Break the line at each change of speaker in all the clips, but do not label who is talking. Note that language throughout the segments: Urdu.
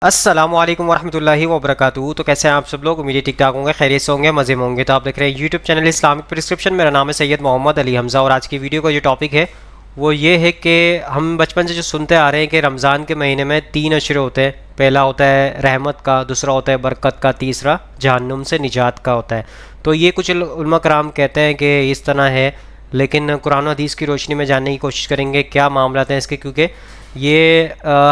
السلام علیکم ورحمۃ اللہ وبرکاتہ. تو کیسے ہیں آپ سب لوگ؟ امید ہے ٹھیک ٹھاک ہوں گے، خیریت سے ہوں گے، مزے میں ہوں گے. تو آپ دیکھ رہے ہیں یوٹیوب چینل اسلامک پرسکرپشن. میرا نام ہے سید محمد علی حمزہ، اور آج کی ویڈیو کا جو ٹاپک ہے وہ یہ ہے کہ ہم بچپن سے جو سنتے آ رہے ہیں کہ رمضان کے مہینے میں 3 اشرے ہوتے ہیں. پہلا ہوتا ہے رحمت کا، دوسرا ہوتا ہے برکت کا، تیسرا جہنم سے نجات کا ہوتا ہے. تو یہ کچھ علماء کرام کہتے ہیں کہ اس طرح ہے، لیکن قرآن و حدیث کی روشنی میں جاننے کی کوشش کریں گے کیا معاملات ہیں اس کے، کیونکہ یہ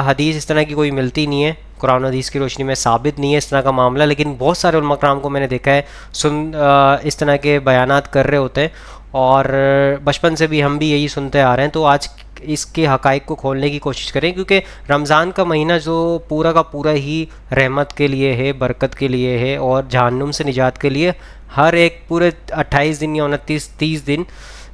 حدیث اس طرح کی کوئی ملتی نہیں ہے، قرآن و حدیث کی روشنی میں ثابت نہیں ہے اس طرح کا معاملہ. لیکن بہت سارے علماء کرام کو میں نے دیکھا ہے اس طرح کے بیانات کر رہے ہوتے ہیں، اور بچپن سے بھی ہم بھی یہی سنتے آ رہے ہیں. تو آج اس کے حقائق کو کھولنے کی کوشش کریں، کیونکہ رمضان کا مہینہ جو پورا کا پورا ہی رحمت کے لیے ہے، برکت کے لیے ہے، اور جہنم سے نجات کے لیے. ہر ایک پورے 28 دن یا 29-30 دن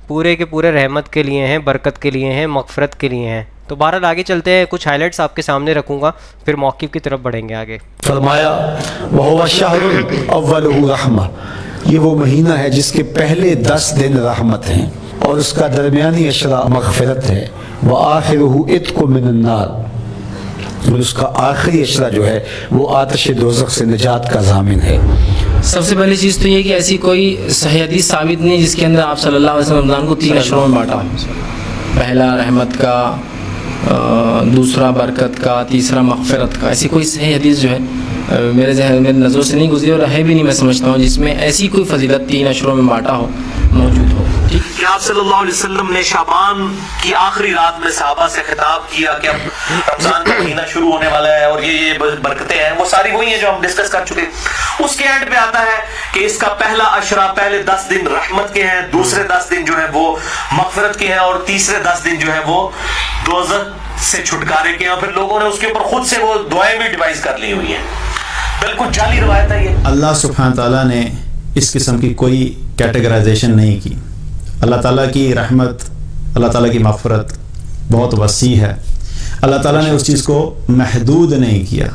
پورے کے پورے رحمت کے لیے ہیں، برکت کے لیے ہیں، مغفرت کے لیے ہیں. تو بہرحال آگے چلتے ہیں، کچھ ہائی لائٹس آپ کے سامنے رکھوں گا، پھر موقف کی طرف بڑھیں گے آگے.
فرمایا وَهُوَ الشَّهْرُ أَوَّلُهُ رَحْمَةٌ، یہ وہ مہینہ ہے جس کے پہلے 10 دن رحمت ہیں اور اس کا درمیانی اشرا مغفرت ہے. وَآخِرُهُ عِتْقٌ مِّنَ النَّارِ، اور اس کا آخری اشرا جو ہے وہ آتش دوزخ سے نجات کا ضامن ہے.
سب سے پہلی چیز تو یہ کہ ایسی کوئی صحیح حدیث ثابت نہیں جس کے اندر آپ صلی اللہ علیہ وسلم رمضان کو 3 اشروں میں بانٹا ہو. پہلا رحمت کا، دوسرا برکت کا، تیسرا مغفرت کا. ایسی کوئی صحیح حدیث جو ہے میرے ذہن میں نظروں سے نہیں گزری، اور ہے بھی نہیں میں سمجھتا ہوں جس میں ایسی کوئی فضیلت 3 اشروں میں بانٹا ہو موجود ہو. ٹھیک،
کہ آپ صلی اللہ علیہ وسلم نے شعبان کی آخری رات میں صحابہ سے خطاب کیا کہ اب رمضان کا مہینہ شروع ہونے والا ہے اور یہ برکتیں ہیں، وہ ساری وہی ہیں جو ہم ڈسکس کر چکے. اس کے اینڈ پہ آتا ہے کہ اس کا پہلا اشرا، پہلے 10 دن رحمت کے ہیں، دوسرے 10 دن جو ہے وہ مغفرت کے ہیں، اور تیسرے 10 دن جو ہے وہ دوزخ سے چھٹکارے کے ہیں. اور پھر لوگوں نے اس کے اوپر خود سے وہ دعائیں بھی ڈیوائز کر لی ہوئی ہیں. بالکل جعلی روایت ہے یہ.
اللہ سبحانہ تعالیٰ نے اس قسم کی کوئی کیٹیگرائزیشن نہیں کی. اللہ تعالیٰ کی رحمت، اللہ تعالیٰ کی مغفرت بہت وسیع ہے. اللہ تعالیٰ نے اس چیز کو محدود نہیں کیا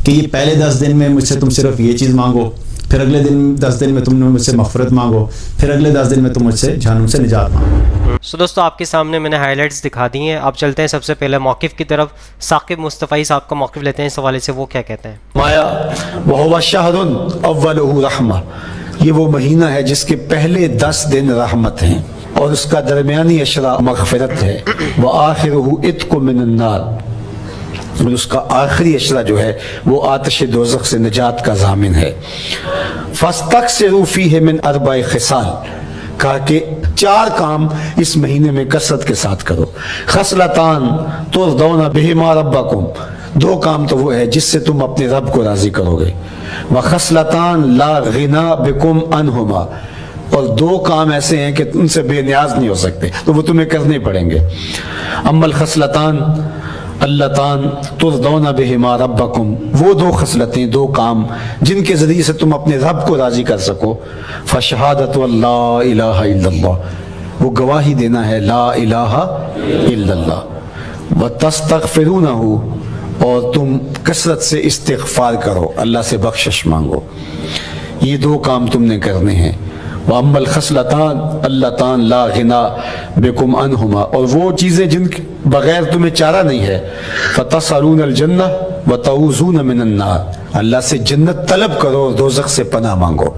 کہ یہ پہلے 10 دن میں مجھ سے تم صرف یہ چیز مانگو، پھر اگلے 10 دن میں تم نے مجھ سے مغفرت مانگو، پھر اگلے 10 دن میں تم مجھ سے جہنم سے نجات مانگو.
سو دوستو آپ کے سامنے میں نے ہائی لائٹس دکھا دی ہیں. آپ چلتے ہیں سب سے پہلے موقف کی طرف. ثاقب مصطفی صاحب کا موقف لیتے ہیں اس حوالے سے، وہ کیا کہتے ہیں.
فرمایا وَهُوَ الشَّهْرُ أَوَّلُهُ رَحْمَةٌ، یہ وہ مہینہ ہے جس کے پہلے 10 دن رحمت ہیں اور اس کا درمیانی اشرا مغفرت ہے. وَآخِرُهُ عِتْقٌ مِّنَ النَّارِ، اور اس کا آخری اشرا جو ہے وہ آتش دوزخ سے نجات کا ضامن ہے. فَاسْتَكْثِرُوا فِيهِ مِنْ 4 خِصَالٍ، کہا کہ 4 کام اس مہینے میں کثرت کے ساتھ کرو. خصلتان ترضون بہما ربکم، 2 کام تو وہ ہے جس سے تم اپنے رب کو راضی کرو گے. وخصلتان لا غنا بکم عنہما، اور 2 کام ایسے ہیں کہ ان سے بے نیاز نہیں ہو سکتے، تو وہ تمہیں کرنے پڑیں گے. اما الخصلتان اللتان ترضون بہما ربکم، وہ 2 خصلتیں، 2 کام جن کے ذریعے سے تم اپنے رب کو راضی کر سکو. فشہادت اللہ الہ الا اللہ، وہ گواہی دینا ہے لا الہ الا اللہ. وتستغفرونہ، اور تم کثرت سے استغفار کرو، اللہ سے بخشش مانگو. یہ 2 کام تم نے کرنے ہیں. وَأَمَّا الْخَصْلَتَانِ اللَّتَانِ لَا غِنَىٰ بِكُمْ عَنْهُمَا، اور وہ چیزیں جن کے بغیر تمہیں چارہ نہیں ہے. فَتَسْأَلُونَ الْجَنَّةَ وَتَعُوذُونَ مِنَ النَّارِ، اللہ سے جنت طلب کرو اور دوزخ سے پناہ مانگو.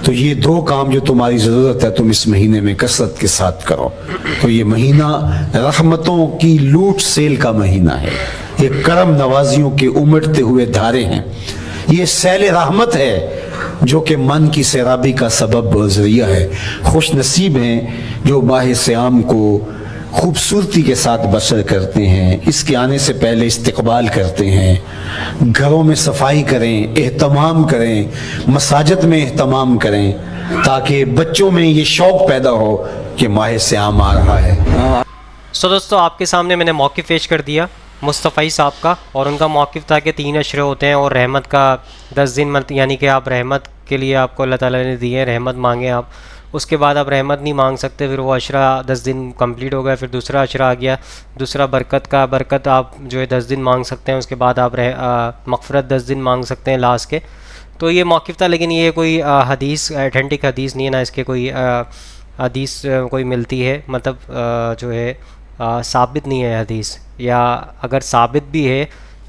تو یہ 2 کام جو تمہاری ضرورت ہے تم اس مہینے میں کثرت کے ساتھ کرو. تو یہ مہینہ رحمتوں کی لوٹ سیل کا مہینہ ہے، یہ کرم نوازیوں کے امٹتے ہوئے دھارے ہیں. یہ سیل رحمت ہے جو کہ من کی سیرابی کا سبب و ذریعہ ہے. خوش نصیب ہیں جو ماہ صیام کو خوبصورتی کے ساتھ بسر کرتے ہیں، اس کے آنے سے پہلے استقبال کرتے ہیں، گھروں میں صفائی کریں، اہتمام کریں، مساجد میں اہتمام کریں، تاکہ بچوں میں یہ شوق پیدا ہو کہ ماہ صیام آ رہا ہے.
سو دوستو آپ کے سامنے میں نے موقف پیش کر دیا مصطفی صاحب کا، اور ان کا موقف تھا کہ 3 اشرے ہوتے ہیں اور رحمت کا 10 دن، یعنی کہ آپ رحمت کے لیے آپ کو اللہ تعالیٰ نے دی ہے، رحمت مانگیں آپ. اس کے بعد آپ رحمت نہیں مانگ سکتے، پھر وہ اشرا 10 دن کمپلیٹ ہو گیا. پھر دوسرا اشرا آ گیا، دوسرا برکت کا. برکت آپ جو ہے 10 دن مانگ سکتے ہیں، اس کے بعد آپ مغفرت 10 دن مانگ سکتے ہیں لاسٹ کے. تو یہ موقف تھا، لیکن یہ کوئی حدیث ایتھینٹک حدیث نہیں ہے، نہ اس کے کوئی حدیث کوئی ملتی ہے، مطلب جو ہے ثابت نہیں ہے حدیث، یا اگر ثابت بھی ہے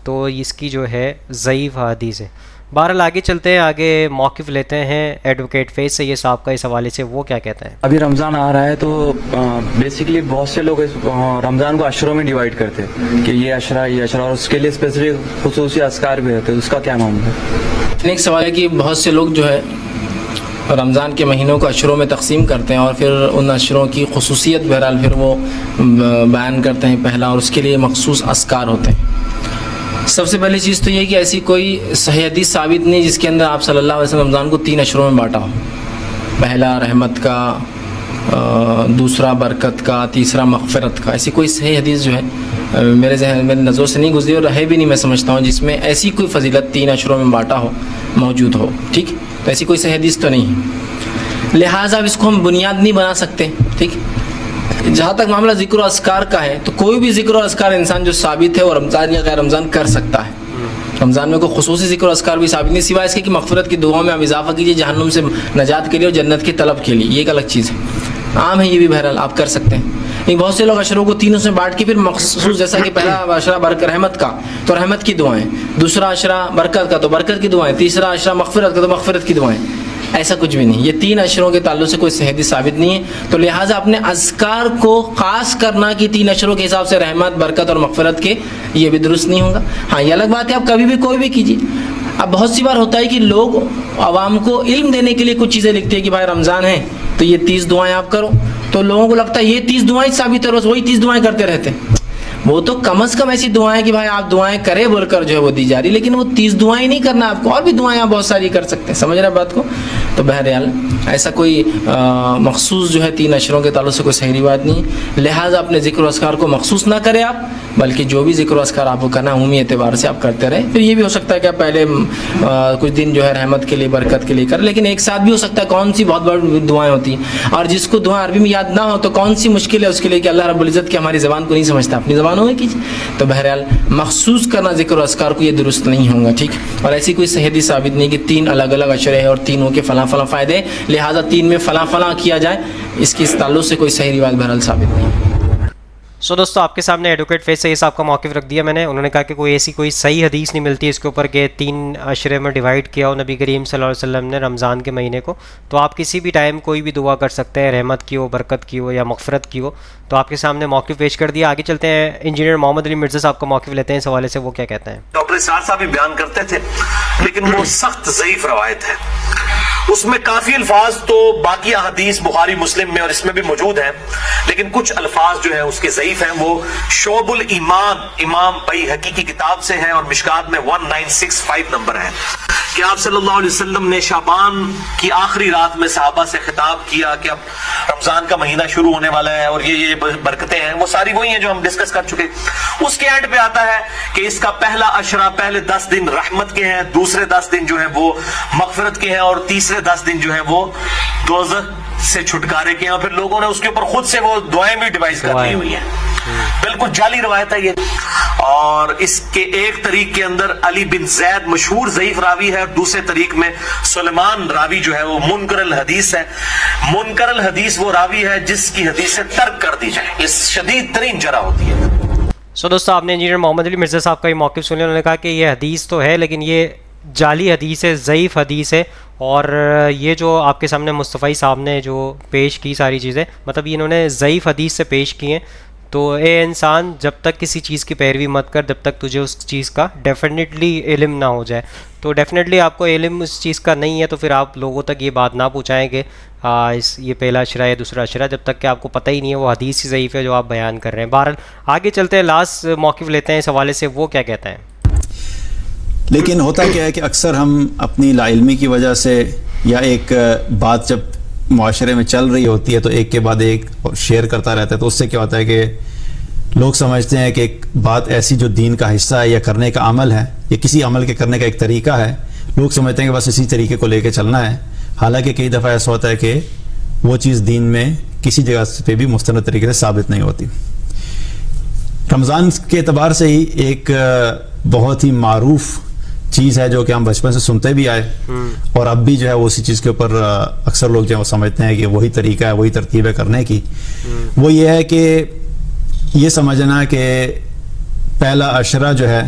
تو اس کی جو ہے ضعیف حدیث ہے. بہرحال آگے چلتے ہیں, آگے موقف لیتے ہیں ایڈوکیٹ فیض سید صاحب کا اس حوالے سے, وہ کیا کہتے ہیں.
ابھی رمضان آ رہا ہے تو بیسیکلی بہت سے لوگ رمضان کو اشروں میں ڈیوائڈ کرتے ہیں کہ یہ اشرا یہ اشرا, اور اس کے لیے اسپیسیفک خصوصی اذکار بھی ہوتے ہیں, اس کا کیا معاملہ ہے؟
ایک سوال ہے کہ بہت سے لوگ جو ہے رمضان کے مہینوں کو اشروں میں تقسیم کرتے ہیں اور پھر ان اشروں کی خصوصیت بہرحال پھر وہ بیان کرتے ہیں پہلا, اور اس کے لیے مخصوص اذکار ہوتے ہیں. سب سے پہلی چیز تو یہ کہ ایسی کوئی صحیح حدیث ثابت نہیں جس کے اندر آپ صلی اللہ علیہ وسلم رمضان کو 3 اشروں میں بانٹا ہو. پہلا رحمت کا, دوسرا برکت کا, تیسرا مغفرت کا. ایسی کوئی صحیح حدیث جو ہے میرے ذہن میں نظر سے نہیں گزری, اور ہے بھی نہیں میں سمجھتا ہوں جس میں ایسی کوئی فضیلت 3 اشروں میں بانٹا ہو موجود ہو. ٹھیک, تو ایسی کوئی صحیح حدیث تو نہیں ہے, لہٰذا اب اس کو ہم بنیاد نہیں بنا سکتے. ٹھیک, جہاں تک معاملہ ذکر و اذکار کا ہے تو کوئی بھی ذکر و اذکار انسان جو ثابت ہے وہ رمضان یا غیر رمضان کر سکتا ہے. رمضان میں کوئی خصوصی ذکر و اذکار بھی ثابت نہیں سوائے اس کے کہ مغفرت کی دعاؤں میں آپ اضافہ کیجیے جہنم سے نجات کے لیے اور جنت کی طلب کے لیے, یہ ایک الگ چیز ہے, عام ہے یہ بھی, بہرحال آپ کر سکتے ہیں. لیکن بہت سے لوگ اشروں کو 3 میں بانٹ کے پھر مخصوص, جیسا کہ پہلا اشرا رحمت کا تو رحمت کی دعائیں, دوسرا اشرا برکت کا تو برکت کی دعائیں, تیسرا اشرا مغفرت کا تو مغفرت کی دعائیں. ایسا کچھ بھی نہیں, یہ 3 اشروں کے تعلق سے کوئی صحیح حدیث ثابت نہیں ہے. تو لہٰذا اپنے اذکار کو خاص کرنا کہ 3 اشروں کے حساب سے رحمت برکت اور مغفرت کے, یہ بھی درست نہیں ہوگا. ہاں یہ الگ بات ہے آپ کبھی بھی کوئی بھی کیجیے. اب بہت سی بار ہوتا ہے کہ لوگ عوام کو علم دینے کے لیے کچھ چیزیں لکھتے ہیں کہ بھائی رمضان ہے تو یہ 30 دعائیں آپ کرو, تو لوگوں کو لگتا ہے یہ 30 دعائیں ثابت ہے, روز وہی 30 دعائیں کرتے رہتے ہیں. وہ تو کم از کم ایسی دعائیں کہ بھائی آپ دعائیں کرے بول کر جو ہے وہ دی جا رہی, لیکن وہ 30 دعائیں نہیں کرنا آپ کو, اور بھی دعائیں آپ بہت ساری کر سکتے ہیں. سمجھ رہے ہیں بات کو؟ تو بہرحال ایسا کوئی مخصوص جو ہے 3 اشروں کے تعلق سے کوئی صحیح بات نہیں. لہٰذا اپنے ذکر و اذکار کو مخصوص نہ کریں آپ, بلکہ جو بھی ذکر و اذکار آپ کو کرنا عمومی اعتبار سے آپ کرتے رہیں. پھر یہ بھی ہو سکتا ہے کہ آپ پہلے کچھ دن جو ہے رحمت کے لیے برکت کے لیے کریں, لیکن ایک ساتھ بھی ہو سکتا ہے کون سی بہت بڑی دعائیں ہوتی ہیں, اور جس کو دعائیں عربی میں یاد نہ ہو تو کون سی مشکل ہے اس کے لیے کہ اللہ رب العزت کی ہماری زبان کو نہیں سمجھتا, اپنی زبانوں میں کیجیے. تو بہرحال مخصوص کرنا ذکر و اذکار کو یہ درست نہیں ہوگا. ٹھیک, اور ایسی کوئی صحیح حدیث ثابت نہیں کہ 3 الگ الگ اشرے ہیں اور تینوں کے فلاں فلاں فائدے, لہٰذا 3 میں فلاں فلاں کیا جائے, اس کی اس تعلق سے کوئی صحیح روایت بہرحال ثابت نہیں.
سو دوستو آپ کے سامنے ایڈوکیٹ فیض سید صاحب کا موقف رکھ دیا میں نے. انہوں نے کہا کہ کوئی ایسی کوئی صحیح حدیث نہیں ملتی اس کے اوپر کہ 3 اشرے میں ڈیوائڈ کیا ہو نبی کریم صلی اللہ علیہ وسلم نے رمضان کے مہینے کو. تو آپ کسی بھی ٹائم کوئی بھی دعا کر سکتے ہیں, رحمت کی ہو, برکت کی ہو یا مغفرت کی ہو. تو آپ کے سامنے موقف پیش کر دیا. آگے چلتے ہیں, انجینئر محمد علی مرزا صاحب کا موقف لیتے ہیں اس حوالے سے, وہ کیا کہتے ہیں.
ڈاکٹر اسرار صاحب بھی بیان کرتے تھے, لیکن وہ سخت ضعیف روایت ہے. اس میں کافی الفاظ تو باقی احادیث بخاری مسلم میں اور اس میں بھی موجود ہیں, لیکن کچھ الفاظ جو ہیں اس کے ضعیف ہیں. وہ شعب الایمان امام بیہقی کی کتاب سے ہیں اور مشکات میں 1965 نمبر ہے کہ آپ صلی اللہ علیہ وسلم نے شعبان کی آخری رات میں صحابہ سے خطاب کیا کہ اب رمضان کا مہینہ شروع ہونے والا ہے اور یہ برکتیں ہیں, وہ ساری وہی ہیں جو ہم ڈسکس کر چکے. اس کے اینڈ پہ آتا ہے کہ اس کا پہلا اشرا پہلے 10 دن رحمت کے ہیں, دوسرے 10 دن جو ہیں وہ مغفرت کے ہیں, اور تیسرے 10 دن جو ہیں وہ دوزخ سے چھٹکارے کے ہیں. اور پھر لوگوں نے اس کے اوپر خود سے وہ دعائیں بھی ڈیوائز کر لی ہوئی ہیں. بالکل جعلی روایت ہے یہ. اور اس کے ایک طریق کے اندر علی بن زید مشہور ضعیف راوی ہے, اور دوسرے طریق میں سلیمان راوی جو ہے وہ منکر الحدیث ہے. منکر الحدیث وہ راوی ہے جس کی حدیثیں ترک کر دی جائیں, اس شدید ترین جرح ہوتی ہے.
سو دوستو آپ نے انجینئر محمد علی مرزا صاحب کا یہ موقف سن لیا. انہوں نے کہا کہ یہ حدیث تو ہے لیکن یہ جعلی حدیث ہے, ضعیف حدیث ہے. اور یہ جو آپ کے سامنے مصطفی صاحب نے جو پیش کی ساری چیزیں, مطلب یہ انہوں نے ضعیف حدیث سے پیش کی ہیں. تو اے انسان, جب تک کسی چیز کی پیروی مت کر جب تک تجھے اس چیز کا ڈیفینیٹلی علم نہ ہو جائے. تو ڈیفینیٹلی آپ کو علم اس چیز کا نہیں ہے تو پھر آپ لوگوں تک یہ بات نہ پہنچائیں کہ یہ پہلا اشرا ہے دوسرا اشرا, جب تک کہ آپ کو پتہ ہی نہیں ہے وہ حدیث ہی ضعیف ہے جو آپ بیان کر رہے ہیں. بہرحال آگے چلتے ہیں, لاسٹ موقف لیتے ہیں اس حوالے سے, وہ کیا کہتے ہیں.
لیکن ہوتا کیا ہے کہ اکثر ہم اپنی لا علمی کی وجہ سے یا ایک بات جب معاشرے میں چل رہی ہوتی ہے تو ایک کے بعد ایک شیئر کرتا رہتا ہے, تو اس سے کیا ہوتا ہے کہ لوگ سمجھتے ہیں کہ ایک بات ایسی جو دین کا حصہ ہے یا کرنے کا عمل ہے یا کسی عمل کے کرنے کا ایک طریقہ ہے, لوگ سمجھتے ہیں کہ بس اسی طریقے کو لے کے چلنا ہے. حالانکہ کئی دفعہ ایسا ہوتا ہے کہ وہ چیز دین میں کسی جگہ پہ بھی مستند طریقے سے ثابت نہیں ہوتی. رمضان کے اعتبار سے ہی ایک بہت ہی معروف چیز ہے جو کہ ہم بچپن سے سنتے بھی آئے, اور اب بھی جو ہے وہ اسی چیز کے اوپر اکثر لوگ جو ہے وہ سمجھتے ہیں کہ وہی طریقہ ہے, وہی ترتیب ہے کرنے کی. وہ یہ ہے کہ یہ سمجھنا کہ پہلا عشرہ جو ہے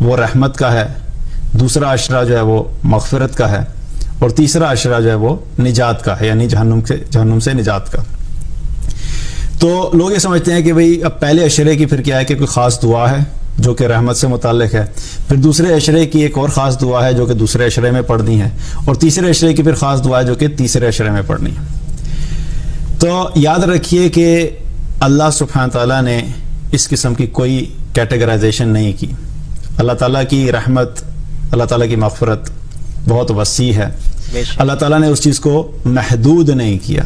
وہ رحمت کا ہے, دوسرا عشرہ جو ہے وہ مغفرت کا ہے, اور تیسرا عشرہ جو ہے وہ نجات کا ہے, یعنی جہنم سے نجات کا. تو لوگ یہ سمجھتے ہیں کہ بھئی اب پہلے عشرے کی پھر کیا ہے کہ کوئی خاص دعا ہے جو کہ رحمت سے متعلق ہے, پھر دوسرے عشرے کی ایک اور خاص دعا ہے جو کہ دوسرے عشرے میں پڑھنی ہے, اور تیسرے عشرے کی پھر خاص دعا ہے جو کہ تیسرے عشرے میں پڑھنی ہے. تو یاد رکھیے کہ اللہ سبحانہ تعالیٰ نے اس قسم کی کوئی کیٹیگرائزیشن نہیں کی. اللہ تعالیٰ کی رحمت, اللہ تعالیٰ کی مغفرت بہت وسیع ہے. اللہ تعالیٰ نے اس چیز کو محدود نہیں کیا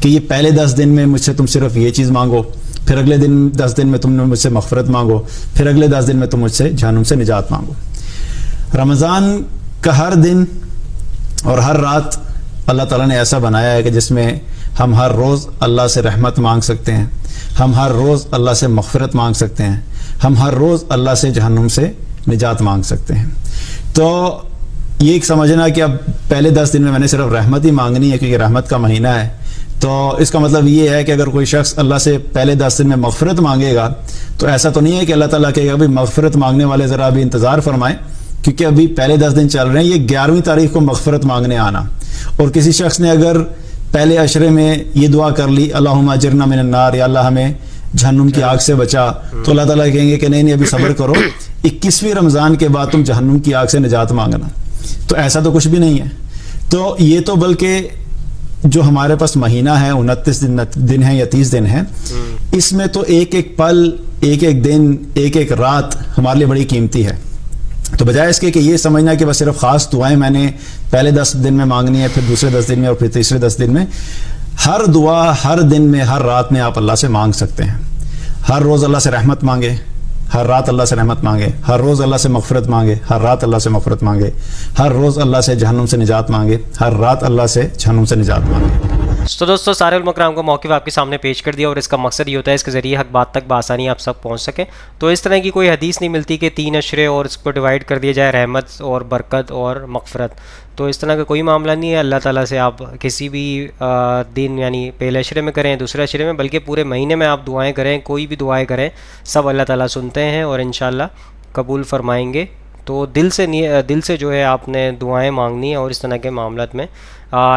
کہ یہ پہلے 10 دن میں مجھ سے تم صرف یہ چیز مانگو, پھر اگلے 10 دن میں تم نے مجھ سے مغفرت مانگو, پھر اگلے 10 دن میں تم مجھ سے جہنم سے نجات مانگو. رمضان کا ہر دن اور ہر رات اللہ تعالیٰ نے ایسا بنایا ہے کہ جس میں ہم ہر روز اللہ سے رحمت مانگ سکتے ہیں, ہم ہر روز اللہ سے مغفرت مانگ سکتے ہیں, ہم ہر روز اللہ سے جہنم سے نجات مانگ سکتے ہیں. تو یہ ایک سمجھنا کہ اب پہلے 10 دن میں نے صرف رحمت ہی مانگنی ہے کیونکہ رحمت کا مہینہ ہے, تو اس کا مطلب یہ ہے کہ اگر کوئی شخص اللہ سے پہلے 10 دن میں مغفرت مانگے گا تو ایسا تو نہیں ہے کہ اللہ تعالیٰ کہے گا بھائی مغفرت مانگنے والے ذرا ابھی انتظار فرمائیں کیونکہ ابھی پہلے 10 دن چل رہے ہیں, یہ 11ویں تاریخ کو مغفرت مانگنے آنا. اور کسی شخص نے اگر پہلے عشرے میں یہ دعا کر لی اللہم اجرنا من النار, یا اللہ ہمیں جہنم کی آگ سے بچا, تو اللہ تعالیٰ کہیں گے کہ نہیں ابھی صبر کرو, 21ویں رمضان کے بعد تم جہنم کی آگ سے نجات مانگنا. تو ایسا تو کچھ بھی نہیں ہے. تو یہ تو بلکہ جو ہمارے پاس مہینہ ہے 29 دن ہے یا 30 دن ہے, اس میں تو ایک ایک پل, ایک ایک دن, ایک ایک رات ہمارے لیے بڑی قیمتی ہے. تو بجائے اس کے کہ یہ سمجھنا کہ بس صرف خاص دعائیں میں نے پہلے 10 دن میں مانگنی ہے, پھر دوسرے 10 دن میں, اور پھر تیسرے 10 دن میں, ہر دعا ہر دن میں ہر رات میں آپ اللہ سے مانگ سکتے ہیں. ہر روز اللہ سے رحمت مانگے, ہر رات اللہ سے رحمت مانگے, ہر روز اللہ سے مغفرت مانگے, ہر رات اللہ سے مغفرت مانگے, ہر روز اللہ سے جہنم سے نجات مانگے, ہر رات اللہ سے جہنم سے نجات مانگے.
تو دوستوں سارے علماء کرام کو موقف آپ کے سامنے پیش کر دیا, اور اس کا مقصد یہ ہوتا ہے اس کے ذریعے حق بات تک بآسانی آپ سب پہنچ سکیں. تو اس طرح کی کوئی حدیث نہیں ملتی کہ 3 عشرے اور اس کو ڈیوائڈ کر دیا جائے رحمت اور برکت اور مغفرت. تو اس طرح کا کوئی معاملہ نہیں ہے. اللہ تعالیٰ سے آپ کسی بھی دن یعنی پہلے عشرے میں کریں, دوسرے عشرے میں, بلکہ پورے مہینے میں آپ دعائیں کریں, کوئی بھی دعائیں کریں, سب اللہ تعالیٰ سنتے ہیں اور انشاءاللہ قبول فرمائیں گے. تو دل سے جو ہے آپ نے دعائیں مانگنی ہے, اور اس طرح کے معاملات میں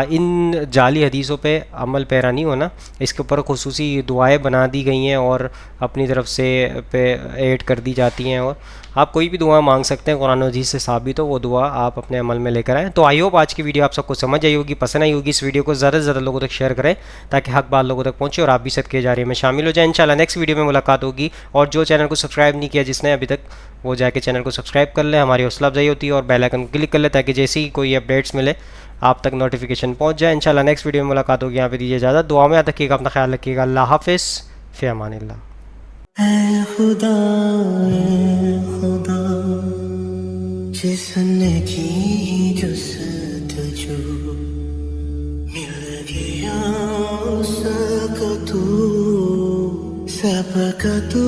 ان جعلی حدیثوں پہ عمل پیرا نہیں ہونا. اس کے اوپر خصوصی دعائیں بنا دی گئی ہیں اور اپنی طرف سے ایڈ کر دی جاتی ہیں, اور آپ کوئی بھی دعا مانگ سکتے ہیں, قرآن و حدیث سے ثابت ہو وہ دعا آپ اپنے عمل میں لے کر آئیں. تو آئی ہوپ آج کی ویڈیو آپ سب کو سمجھ آئی ہوگی, پسند آئی ہوگی. اس ویڈیو کو زیادہ سے زیادہ لوگوں تک شیئر کریں تاکہ حق بات لوگوں تک پہنچے اور آپ بھی صدقے جاریہ میں شامل ہو جائیں. انشاءاللہ نیکسٹ ویڈیو میں ملاقات ہوگی. اور جو چینل کو سبسکرائب نہیں کیا جس نے ابھی تک, وہ جا کے چینل کو سبسکرائب کر لیں, ہماری حوصلہ افزائی ہوتی ہے, اور بیل آئکن کو کلک کر لیں تاکہ جیسے ہی کوئی اپڈیٹس ملے آپ تک نوٹیفیکیشن پہنچ جائے. انشاءاللہ نیکسٹ ویڈیو میں ملاقات ہوگی. یہاں پہ دیجیے اجازت, دعا میں یاد رکھیے گا, اپنا خیال رکھیے گا. اللہ حافظ, فی امان اللہ.
اے خدا جس نے کی جستجو مل گیا اس کا تو سب کا تو